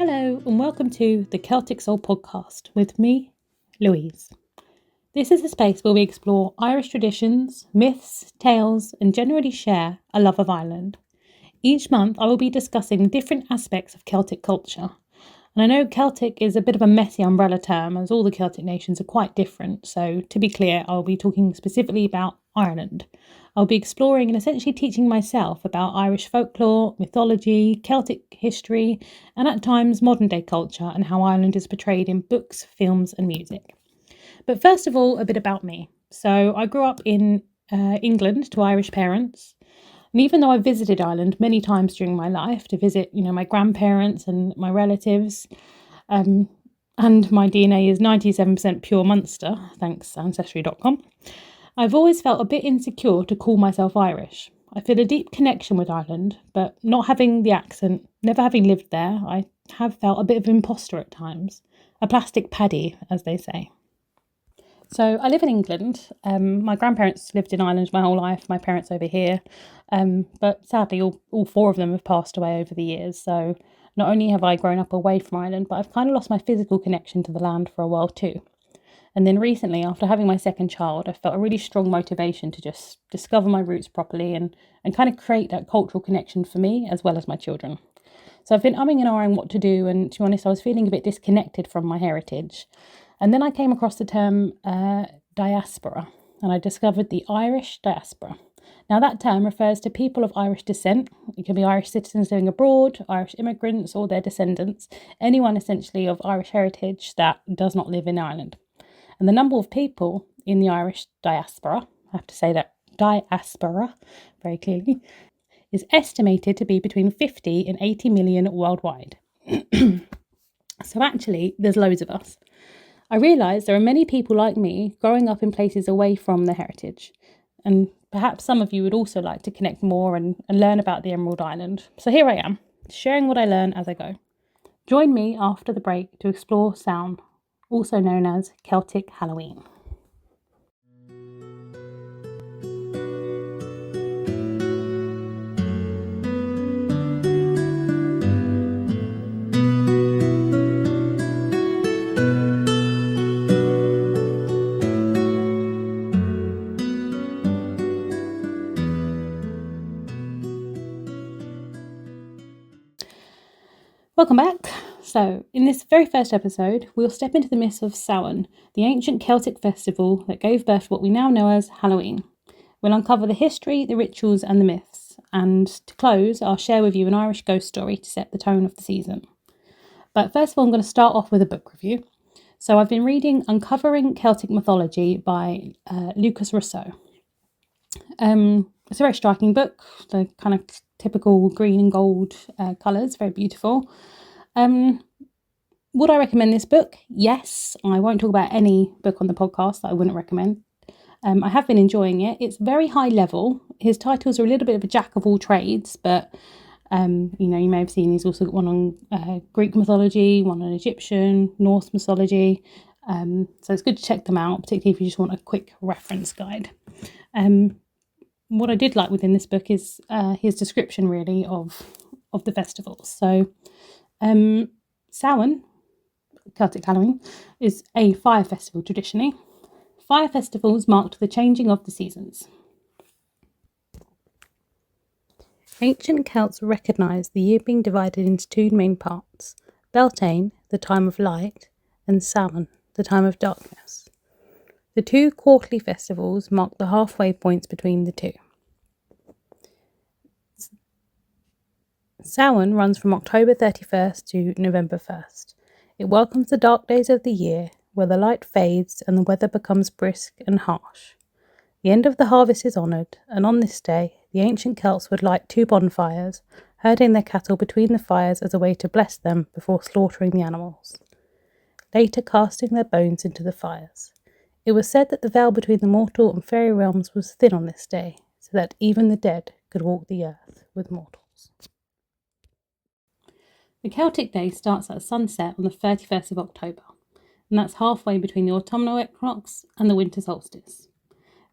Hello and welcome to the Celtic Soul podcast with me, Louise. This is a space where we explore Irish traditions, myths, tales, and generally share a love of Ireland. Each month I will be discussing different aspects of Celtic culture. And I know Celtic is a bit of a messy umbrella term as all the Celtic nations are quite different, so to be clear, I'll be talking specifically about Ireland. I'll be exploring and essentially teaching myself about Irish folklore, mythology, Celtic history, and at times modern day culture and how Ireland is portrayed in books, films, and music. But first of all, a bit about me. So I grew up in England to Irish parents. And even though I visited Ireland many times during my life to visit, my grandparents and my relatives, and my DNA is 97% pure Munster, thanks Ancestry.com, I've always felt a bit insecure to call myself Irish. I feel a deep connection with Ireland, but not having the accent, never having lived there, I have felt a bit of an imposter at times. A plastic paddy, as they say. So I live in England. My grandparents lived in Ireland my whole life, my parents over here. But sadly, all four of them have passed away over the years. So not only have I grown up away from Ireland, but I've kind of lost my physical connection to the land for a while too. And then recently, after having my second child, I felt a really strong motivation to just discover my roots properly and kind of create that cultural connection for me as well as my children. So I've been umming and ahhing what to do, and to be honest, I was feeling a bit disconnected from my heritage. And then I came across the term diaspora, and I discovered the Irish diaspora. Now that term refers to people of Irish descent. It can be Irish citizens living abroad, Irish immigrants or their descendants, anyone essentially of Irish heritage that does not live in Ireland. And the number of people in the Irish diaspora, I have to say that diaspora very clearly, is estimated to be between 50 and 80 million worldwide. So actually, there's loads of us. I realise there are many people like me growing up in places away from their heritage. And perhaps some of you would also like to connect more and learn about the Emerald Island. So here I am, sharing what I learn as I go. Join me after the break to explore Samhain, also known as Celtic Halloween. Welcome back. So, in this very first episode, we'll step into the myths of Samhain, the ancient Celtic festival that gave birth to what we now know as Halloween. We'll uncover the history, the rituals, and the myths. And to close, I'll share with you an Irish ghost story to set the tone of the season. But first of all, I'm going to start off with a book review. So, I've been reading Uncovering Celtic Mythology by Lucas Rousseau. It's a very striking book, the kind of typical green and gold colours, very beautiful. Would I recommend this book? Yes. I won't talk about any book on the podcast that I wouldn't recommend. I have been enjoying it. It's very high level. His titles are a little bit of a jack of all trades, but you may have seen he's also got one on Greek mythology, one on Egyptian, Norse mythology. So it's good to check them out, particularly if you just want a quick reference guide. What I did like within this book is his description really of the festivals. So Samhain, Celtic Halloween, is a fire festival traditionally. Fire festivals marked the changing of the seasons. Ancient Celts recognised the year being divided into two main parts: Beltane, the time of light, and Samhain, the time of darkness. The two quarterly festivals mark the halfway points between the two. Samhain runs from October 31st to November 1st. It welcomes the dark days of the year, where the light fades and the weather becomes brisk and harsh. The end of the harvest is honoured, and on this day, the ancient Celts would light two bonfires, herding their cattle between the fires as a way to bless them before slaughtering the animals, later casting their bones into the fires. It was said that the veil between the mortal and fairy realms was thin on this day, so that even the dead could walk the earth with mortals. The Celtic day starts at sunset on the 31st of October, and that's halfway between the autumnal equinox and the winter solstice.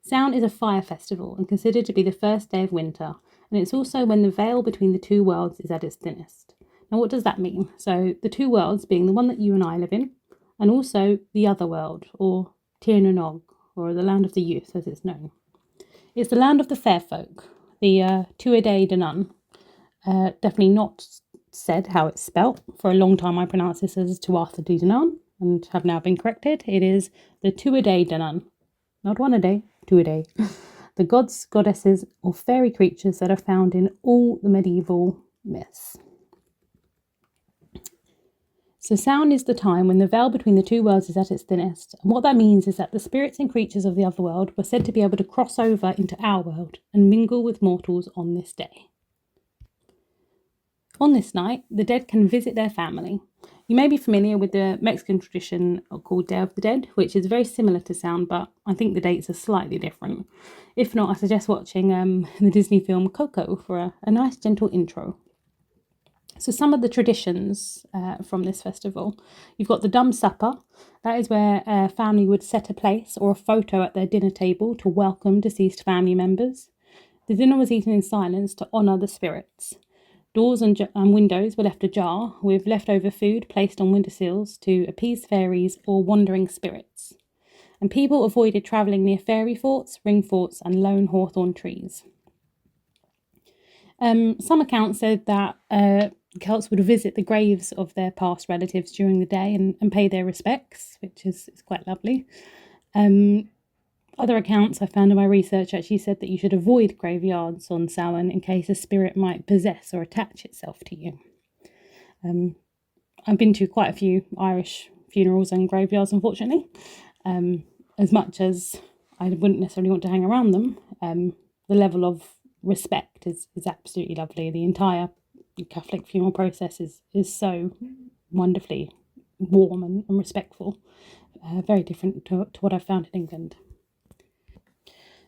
Samhain is a fire festival and considered to be the first day of winter, and it's also when the veil between the two worlds is at its thinnest. Now, what does that mean? So the two worlds being the one that you and I live in, and also the other world, or Tir na Nog, or the land of the youth, as it's known. It's the land of the fair folk, the Tuatha Dé Danann. Definitely not said how it's spelt. For a long time I pronounced this as Tuatha Dé Danann, and have now been corrected. It is the Tuatha Dé Danann. Not one a day, two a day. The gods, goddesses, or fairy creatures that are found in all the medieval myths. So Samhain is the time when the veil between the two worlds is at its thinnest. And what that means is that the spirits and creatures of the other world were said to be able to cross over into our world and mingle with mortals on this day. On this night, the dead can visit their family. You may be familiar with the Mexican tradition called Day of the Dead, which is very similar to Samhain, but I think the dates are slightly different. If not, I suggest watching the Disney film Coco for a nice gentle intro. So some of the traditions from this festival, you've got the Dumb Supper. That is where a family would set a place or a photo at their dinner table to welcome deceased family members. The dinner was eaten in silence to honour the spirits. Doors and windows were left ajar, with leftover food placed on windowsills to appease fairies or wandering spirits. And people avoided travelling near fairy forts, ring forts and lone hawthorn trees. Some accounts said that Celts would visit the graves of their past relatives during the day and pay their respects, which is quite lovely. Other accounts I found in my research actually said that you should avoid graveyards on Samhain in case a spirit might possess or attach itself to you. I've been to quite a few Irish funerals and graveyards, unfortunately. As much as I wouldn't necessarily want to hang around them, the level of respect is absolutely lovely. The entire Catholic funeral process is so wonderfully warm and respectful. Very different to what I've found in England.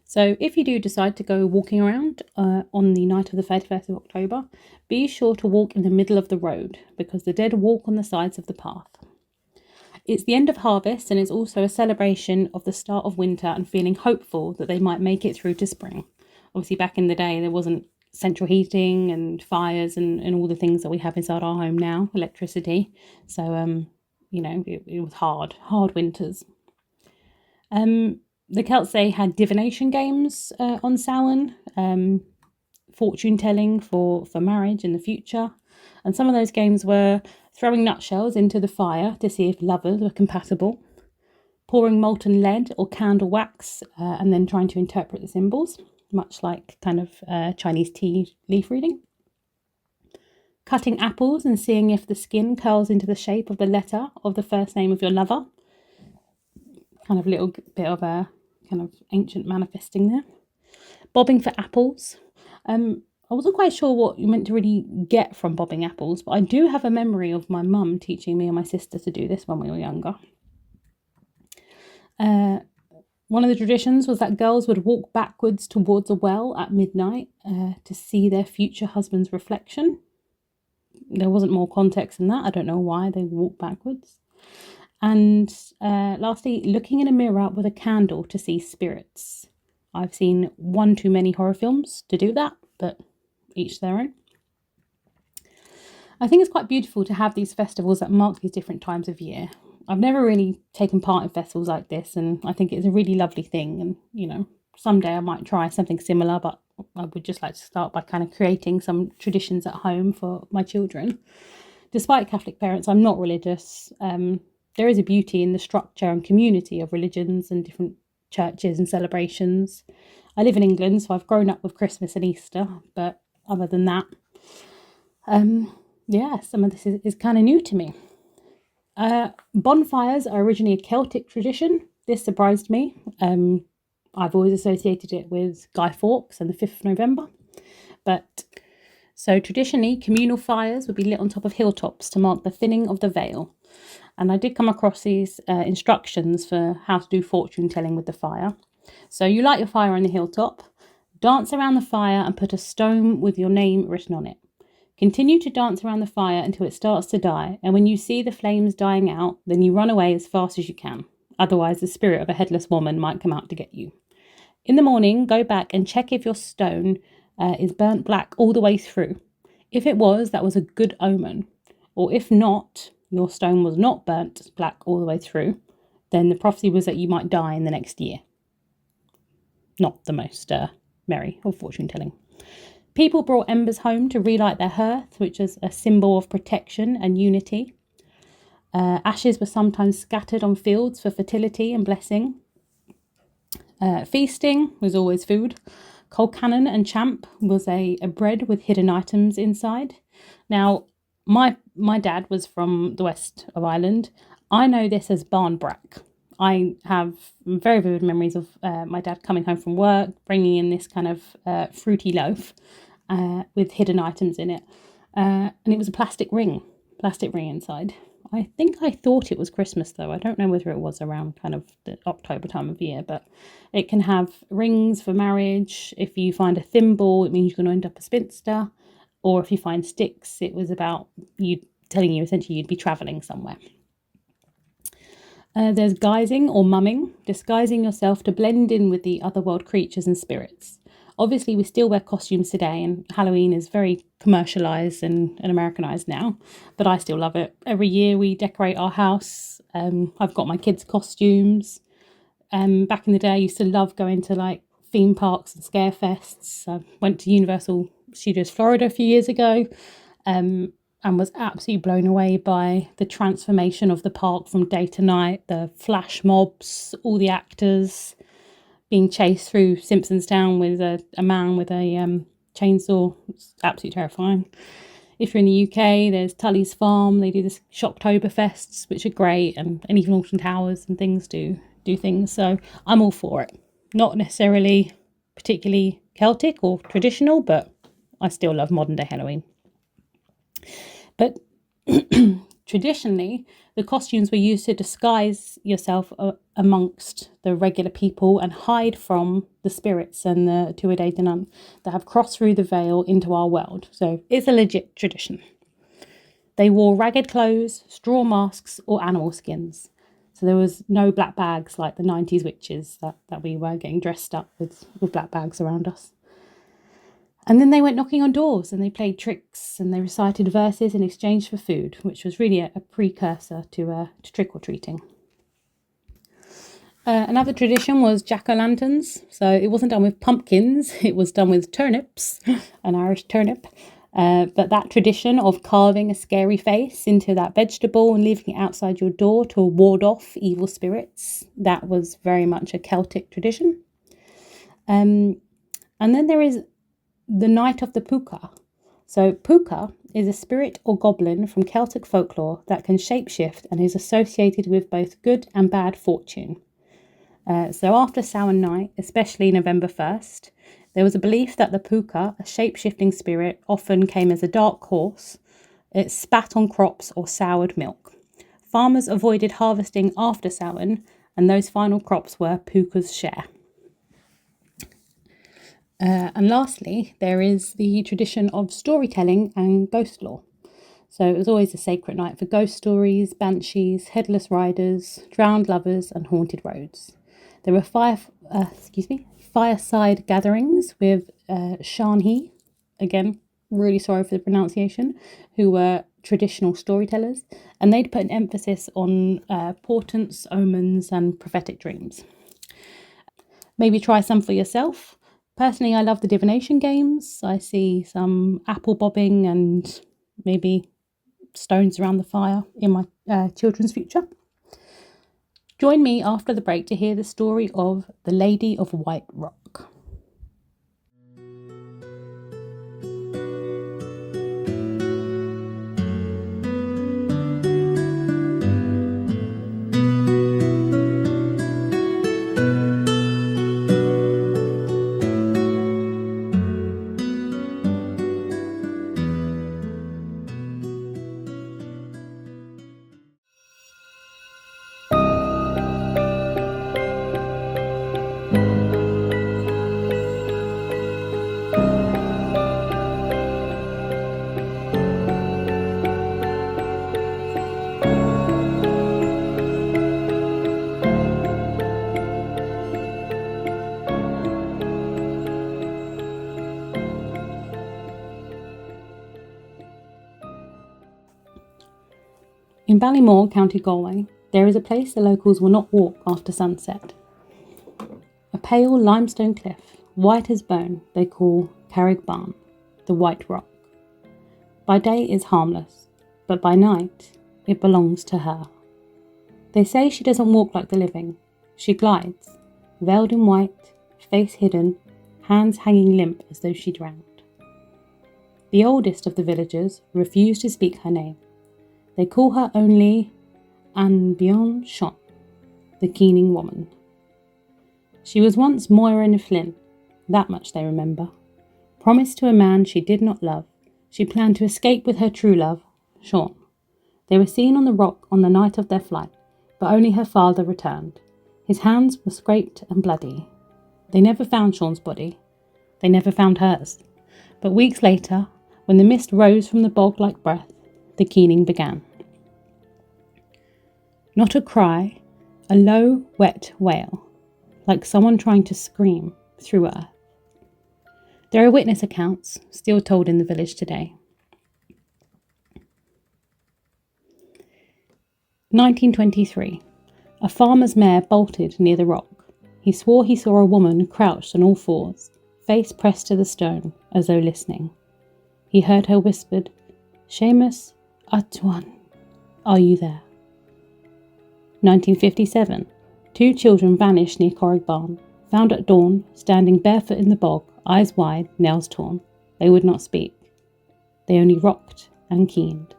So if you do decide to go walking around on the night of the 31st of October, be sure to walk in the middle of the road because the dead walk on the sides of the path. It's the end of harvest and it's also a celebration of the start of winter and feeling hopeful that they might make it through to spring. Obviously back in the day there wasn't central heating and fires and all the things that we have inside our home now, electricity. So, it was hard winters. The Celts, they had divination games on Samhain, fortune telling for marriage in the future. And some of those games were throwing nutshells into the fire to see if lovers were compatible, pouring molten lead or candle wax and then trying to interpret the symbols, much like kind of Chinese tea leaf reading. Cutting apples and seeing if the skin curls into the shape of the letter of the first name of your lover. Kind of a little bit of a kind of ancient manifesting there. Bobbing for apples. I wasn't quite sure what you meant to really get from bobbing apples, but I do have a memory of my mum teaching me and my sister to do this when we were younger. One of the traditions was that girls would walk backwards towards a well at midnight to see their future husband's reflection. There wasn't more context than that. I don't know why they walked backwards. And lastly, looking in a mirror with a candle to see spirits. I've seen one too many horror films to do that, but each their own. I think it's quite beautiful to have these festivals that mark these different times of year. I've never really taken part in festivals like this, and I think it's a really lovely thing. And, someday I might try something similar, but I would just like to start by kind of creating some traditions at home for my children. Despite Catholic parents, I'm not religious. There is a beauty in the structure and community of religions and different churches and celebrations. I live in England, so I've grown up with Christmas and Easter, but other than that, some of this is kind of new to me. Bonfires are originally a Celtic tradition. This surprised me. I've always associated it with Guy Fawkes and the 5th of November. So traditionally, communal fires would be lit on top of hilltops to mark the thinning of the veil. And I did come across these instructions for how to do fortune telling with the fire. So you light your fire on the hilltop, dance around the fire and put a stone with your name written on it. Continue to dance around the fire until it starts to die, and when you see the flames dying out, then you run away as fast as you can. Otherwise, the spirit of a headless woman might come out to get you. In the morning, go back and check if your stone is burnt black all the way through. If it was, that was a good omen. Or if not, your stone was not burnt black all the way through, then the prophecy was that you might die in the next year. Not the most merry of fortune telling. People brought embers home to relight their hearth, which is a symbol of protection and unity. Ashes were sometimes scattered on fields for fertility and blessing. Feasting was always food. Colcannon and champ was a bread with hidden items inside. Now, my dad was from the west of Ireland. I know this as barnbrack. I have very vivid memories of my dad coming home from work, bringing in this kind of fruity loaf with hidden items in it. And it was a plastic ring inside. I think I thought it was Christmas, though. I don't know whether it was around kind of the October time of year, but it can have rings for marriage. If you find a thimble, it means you're going to end up a spinster. Or if you find sticks, it was about you telling you essentially you'd be travelling somewhere. There's guising or mumming, disguising yourself to blend in with the otherworld creatures and spirits. Obviously, we still wear costumes today, and Halloween is very commercialised and Americanised now, but I still love it. Every year we decorate our house. I've got my kids' costumes. Back in the day, I used to love going to like theme parks and scare fests. I went to Universal Studios Florida a few years ago and was absolutely blown away by the transformation of the park from day to night, the flash mobs, all the actors being chased through Simpsons Town with a man with a chainsaw. It's absolutely terrifying. If you're in the UK, there's Tully's Farm. They do this Shocktoberfests, which are great, and even Alton Towers and things do things. So I'm all for it. Not necessarily particularly Celtic or traditional, but I still love modern day Halloween. But traditionally, the costumes were used to disguise yourself amongst the regular people and hide from the spirits and the Tuatha Dé Danann that have crossed through the veil into our world. So it's a legit tradition. They wore ragged clothes, straw masks, or animal skins. So there was no black bags like the 90s witches that we were getting dressed up with black bags around us. And then they went knocking on doors and they played tricks and they recited verses in exchange for food, which was really a precursor to trick-or-treating. Another tradition was jack-o'-lanterns. So it wasn't done with pumpkins, it was done with turnips, an Irish turnip. But that tradition of carving a scary face into that vegetable and leaving it outside your door to ward off evil spirits, that was very much a Celtic tradition. And then there is the Night of the Puka. So Puka is a spirit or goblin from Celtic folklore that can shapeshift and is associated with both good and bad fortune. So after Samhain night, especially November 1st, there was a belief that the Puka, a shape-shifting spirit, often came as a dark horse. It spat on crops or soured milk. Farmers avoided harvesting after Samhain, and those final crops were Puka's share. And lastly, there is the tradition of storytelling and ghost lore. So it was always a sacred night for ghost stories, banshees, headless riders, drowned lovers, and haunted roads. There were fireside gatherings with Shanhi, again, really sorry for the pronunciation, who were traditional storytellers, and they'd put an emphasis on portents, omens, and prophetic dreams. Maybe try some for yourself. Personally, I love the divination games. I see some apple bobbing and maybe stones around the fire in my children's future. Join me after the break to hear the story of the Lady of White Rock. In Ballymore, County Galway, there is a place the locals will not walk after sunset. A pale limestone cliff, white as bone, they call Carrigbarn, the White Rock. By day is harmless, but by night it belongs to her. They say she doesn't walk like the living. She glides, veiled in white, face hidden, hands hanging limp as though she drowned. The oldest of the villagers refuse to speak her name. They call her only An Bionn Shon, the keening woman. She was once Moira na Flynn, that much they remember. Promised to a man she did not love, she planned to escape with her true love, Sean. They were seen on the rock on the night of their flight, but only her father returned. His hands were scraped and bloody. They never found Sean's body. They never found hers. But weeks later, when the mist rose from the bog like breath, the keening began. Not a cry, a low, wet wail, like someone trying to scream through earth. There are witness accounts still told in the village today. 1923. A farmer's mare bolted near the rock. He swore he saw a woman crouched on all fours, face pressed to the stone, as though listening. He heard her whispered, "Seamus Atuan, are you there?" 1957. 2 children vanished near Carrigbarn, found at dawn, standing barefoot in the bog, eyes wide, nails torn. They would not speak. They only rocked and keened.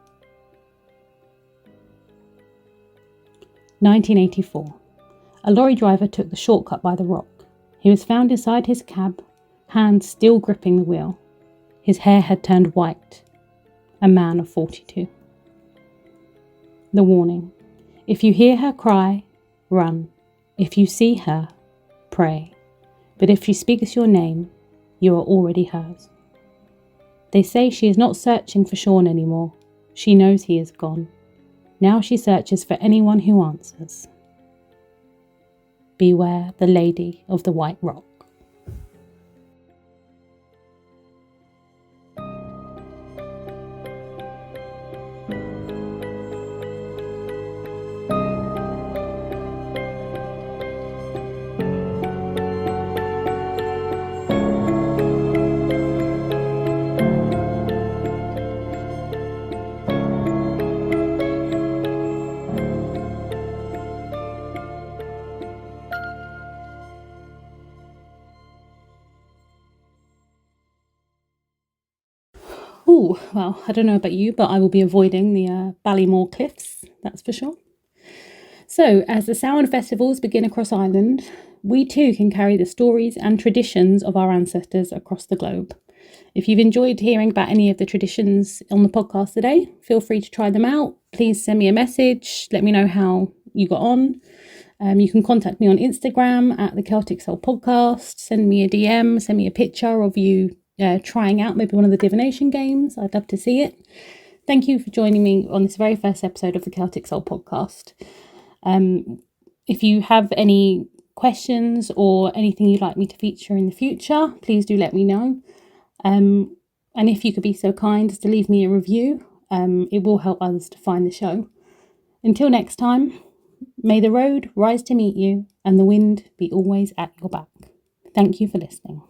1984. A lorry driver took the shortcut by the rock. He was found inside his cab, hands still gripping the wheel. His hair had turned white. A man of 42. The warning. If you hear her cry, run. If you see her, pray. But if she speaks your name, you are already hers. They say she is not searching for Sean anymore. She knows he is gone. Now she searches for anyone who answers. Beware the Lady of the White Rock. Oh, well, I don't know about you, but I will be avoiding the Ballymore cliffs, that's for sure. So, as the Samhain festivals begin across Ireland, we too can carry the stories and traditions of our ancestors across the globe. If you've enjoyed hearing about any of the traditions on the podcast today, feel free to try them out. Please send me a message, let me know how you got on. You can contact me on Instagram at the Celtic Soul Podcast, send me a DM, send me a picture of you trying out maybe one of the divination games. I'd love to see it. Thank you for joining me on this very first episode of the Celtic Soul Podcast. If you have any questions or anything you'd like me to feature in the future, please do let me know. And if you could be so kind as to leave me a review, it will help others to find the show. Until next time, may the road rise to meet you and the wind be always at your back. Thank you for listening.